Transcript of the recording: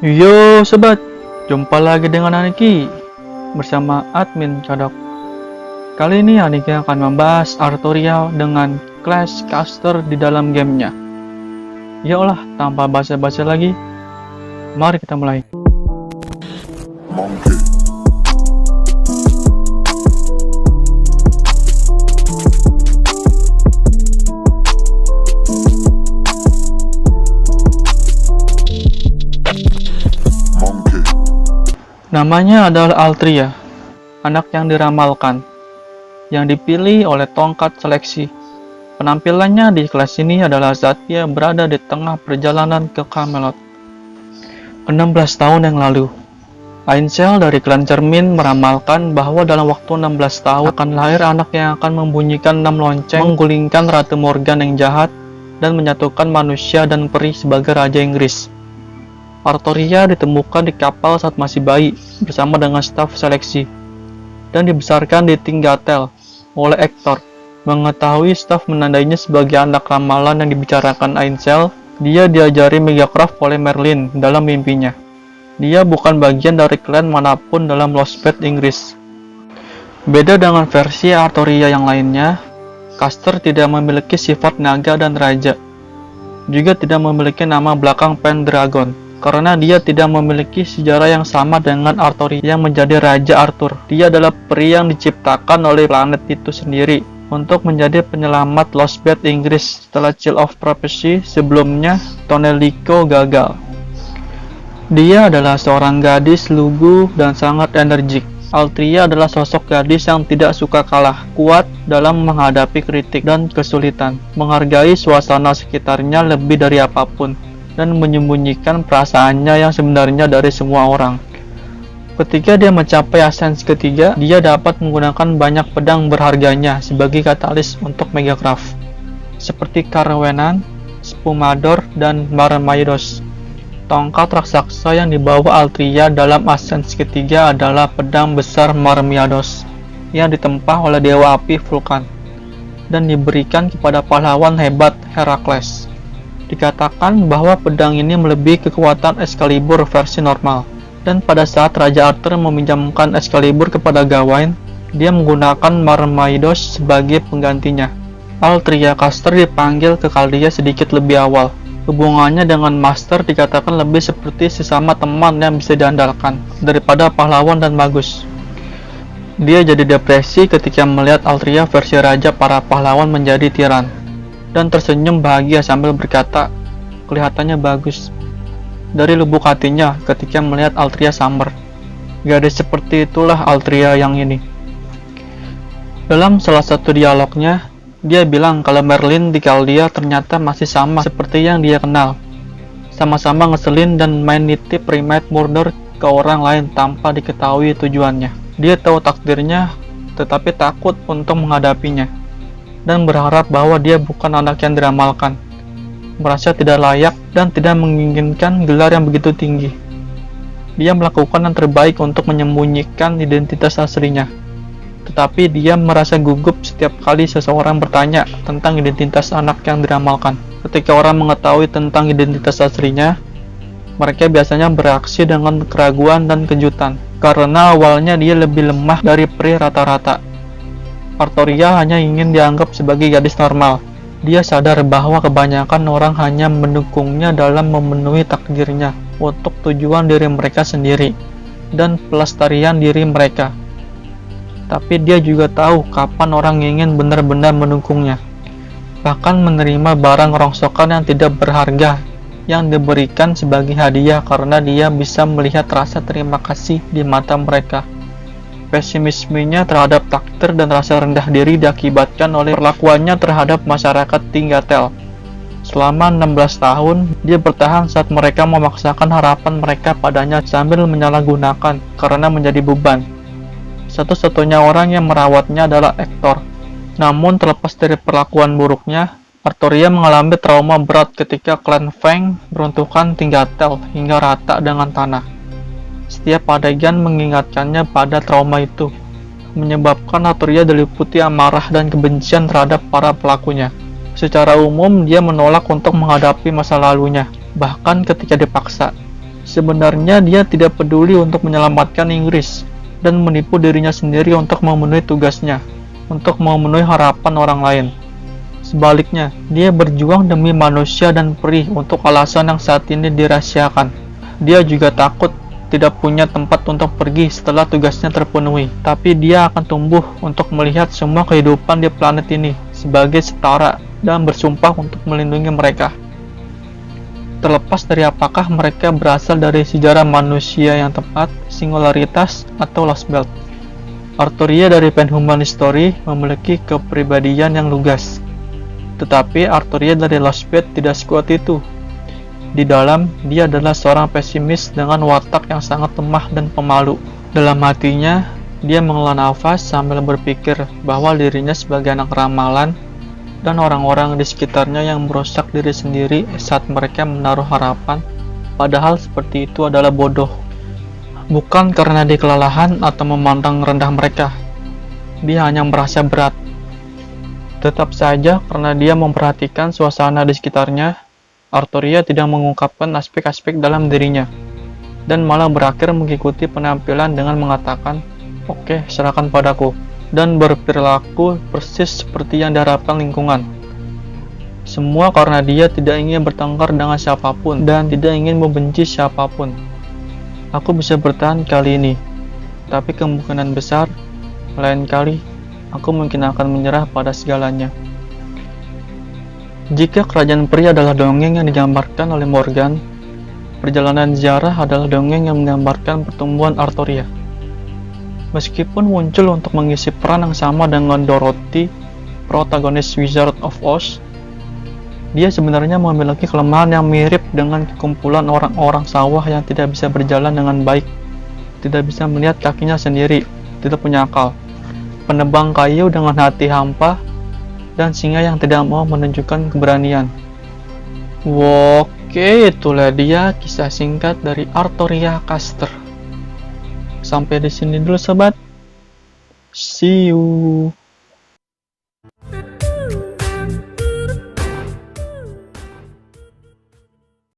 Yo sobat, jumpa lagi dengan Aniki bersama admin Cadok. Kali ini Aniki akan membahas Artorial dengan Clash Caster di dalam gamenya. Yalah, tanpa basa-basi lagi, mari kita mulai. Monkey. Namanya adalah Altria, anak yang diramalkan, yang dipilih oleh tongkat seleksi. Penampilannya di kelas ini adalah saat ia berada di tengah perjalanan ke Camelot. 16 tahun yang lalu, Ainsel dari klan Cermin meramalkan bahwa dalam waktu 16 tahun akan lahir anak yang akan membunyikan 6 lonceng, menggulingkan Ratu Morgan yang jahat, dan menyatukan manusia dan peri sebagai Raja Inggris. Artoria ditemukan di kapal saat masih bayi bersama dengan staf seleksi dan dibesarkan di Tinggatel oleh Hector. Mengetahui staf menandainya sebagai anak ramalan yang dibicarakan Ainsel, dia diajari Megacraft oleh Merlin dalam mimpinya. Dia bukan bagian dari klan manapun dalam Lost Path Inggris. Beda dengan versi Artoria yang lainnya, Caster tidak memiliki sifat naga dan raja, juga tidak memiliki nama belakang Pendragon. Karena dia tidak memiliki sejarah yang sama dengan Artoria yang menjadi Raja Arthur. Dia adalah peri yang diciptakan oleh planet itu sendiri untuk menjadi penyelamat Lost Path Inggris setelah Chill of Prophecy sebelumnya Tonelico gagal. Dia adalah seorang gadis lugu dan sangat energik. Altria adalah sosok gadis yang tidak suka kalah, kuat dalam menghadapi kritik dan kesulitan, menghargai suasana sekitarnya lebih dari apapun, dan menyembunyikan perasaannya yang sebenarnya dari semua orang. Ketika dia mencapai Ascens ketiga, dia dapat menggunakan banyak pedang berharganya sebagai katalis untuk Megacraft, seperti Carwenan, Spumador, dan Marmaeidos. Tongkat raksasa yang dibawa Altria dalam Ascens ketiga adalah pedang besar Marmaeidos yang ditempa oleh Dewa Api Vulkan dan diberikan kepada pahlawan hebat Herakles. Dikatakan bahwa pedang ini melebihi kekuatan Excalibur versi normal, dan pada saat Raja Arthur meminjamkan Excalibur kepada Gawain, dia menggunakan Marmaeidos sebagai penggantinya. Altria Caster dipanggil ke Chaldia sedikit lebih awal. Hubungannya dengan Master dikatakan lebih seperti sesama teman yang bisa diandalkan daripada pahlawan dan magus. Dia jadi depresi ketika melihat Altria versi Raja para pahlawan menjadi tiran, dan tersenyum bahagia sambil berkata, "Kelihatannya bagus," dari lubuk hatinya ketika melihat Altria samar. Gadis seperti itulah Altria yang ini. Dalam salah satu dialognya, dia bilang kalau Merlin di Chaldia ternyata masih sama seperti yang dia kenal. Sama-sama ngeselin dan main nitip remade murder ke orang lain tanpa diketahui tujuannya. Dia tahu takdirnya, tetapi takut untuk menghadapinya, dan berharap bahwa dia bukan anak yang diramalkan, merasa tidak layak dan tidak menginginkan gelar yang begitu tinggi. Dia melakukan yang terbaik untuk menyembunyikan identitas aslinya, tetapi dia merasa gugup setiap kali seseorang bertanya tentang identitas anak yang diramalkan. Ketika orang mengetahui tentang identitas aslinya, mereka biasanya bereaksi dengan keraguan dan kejutan, karena awalnya dia lebih lemah dari peri rata-rata. Artoria hanya ingin dianggap sebagai gadis normal. Dia sadar bahwa kebanyakan orang hanya mendukungnya dalam memenuhi takdirnya untuk tujuan diri mereka sendiri dan pelestarian diri mereka. Tapi dia juga tahu kapan orang ingin benar-benar mendukungnya, bahkan menerima barang rongsokan yang tidak berharga yang diberikan sebagai hadiah karena dia bisa melihat rasa terima kasih di mata mereka. Pesimismenya terhadap takdir dan rasa rendah diri diakibatkan oleh perlakuannya terhadap masyarakat Tinggatel. Selama 16 tahun, dia bertahan saat mereka memaksakan harapan mereka padanya sambil menyalahgunakan karena menjadi beban. Satu-satunya orang yang merawatnya adalah Hector. Namun terlepas dari perlakuan buruknya, Artoria mengalami trauma berat ketika klan Feng meruntuhkan Tinggatel hingga rata dengan tanah. Setiap adegan mengingatkannya pada trauma itu, menyebabkan Artoria diliputi amarah dan kebencian terhadap para pelakunya. Secara umum, dia menolak untuk menghadapi masa lalunya, bahkan ketika dipaksa. Sebenarnya dia tidak peduli untuk menyelamatkan Inggris dan menipu dirinya sendiri untuk memenuhi tugasnya, untuk memenuhi harapan orang lain. Sebaliknya, dia berjuang demi manusia dan peri untuk alasan yang saat ini dirahasiakan. Dia juga takut tidak punya tempat untuk pergi setelah tugasnya terpenuhi, tapi dia akan tumbuh untuk melihat semua kehidupan di planet ini sebagai setara dan bersumpah untuk melindungi mereka. Terlepas dari apakah mereka berasal dari sejarah manusia yang tepat, singularitas, atau Lost Belt. Arturia dari Penhuman History memiliki kepribadian yang lugas. Tetapi Arturia dari Lost Belt tidak sekuat itu. Di dalam, dia adalah seorang pesimis dengan watak yang sangat lemah dan pemalu. Dalam hatinya, dia menghela nafas sambil berpikir bahwa dirinya sebagai anak ramalan dan orang-orang di sekitarnya yang merusak diri sendiri saat mereka menaruh harapan, padahal seperti itu adalah bodoh. Bukan karena dia kelelahan atau memandang rendah mereka, dia hanya merasa berat. Tetap saja, karena dia memperhatikan suasana di sekitarnya, Arturia tidak mengungkapkan aspek-aspek dalam dirinya, dan malah berakhir mengikuti penampilan dengan mengatakan, "Oke, serahkan padaku," dan berperilaku persis seperti yang diharapkan lingkungan. Semua karena dia tidak ingin bertengkar dengan siapapun dan tidak ingin membenci siapapun. Aku bisa bertahan kali ini, tapi kemungkinan besar, lain kali, aku mungkin akan menyerah pada segalanya. Jika kerajaan peri adalah dongeng yang digambarkan oleh Morgan, perjalanan ziarah adalah dongeng yang menggambarkan pertumbuhan Arturia. Meskipun muncul untuk mengisi peran yang sama dengan Dorothy, protagonis Wizard of Oz, dia sebenarnya memiliki kelemahan yang mirip dengan kumpulan orang-orang sawah yang tidak bisa berjalan dengan baik, tidak bisa melihat kakinya sendiri, tidak punya akal, penebang kayu dengan hati hampa, dan singa yang tidak mau menunjukkan keberanian. Oke, itulah dia kisah singkat dari Arturia Caster. Sampai di sini dulu sobat. See you.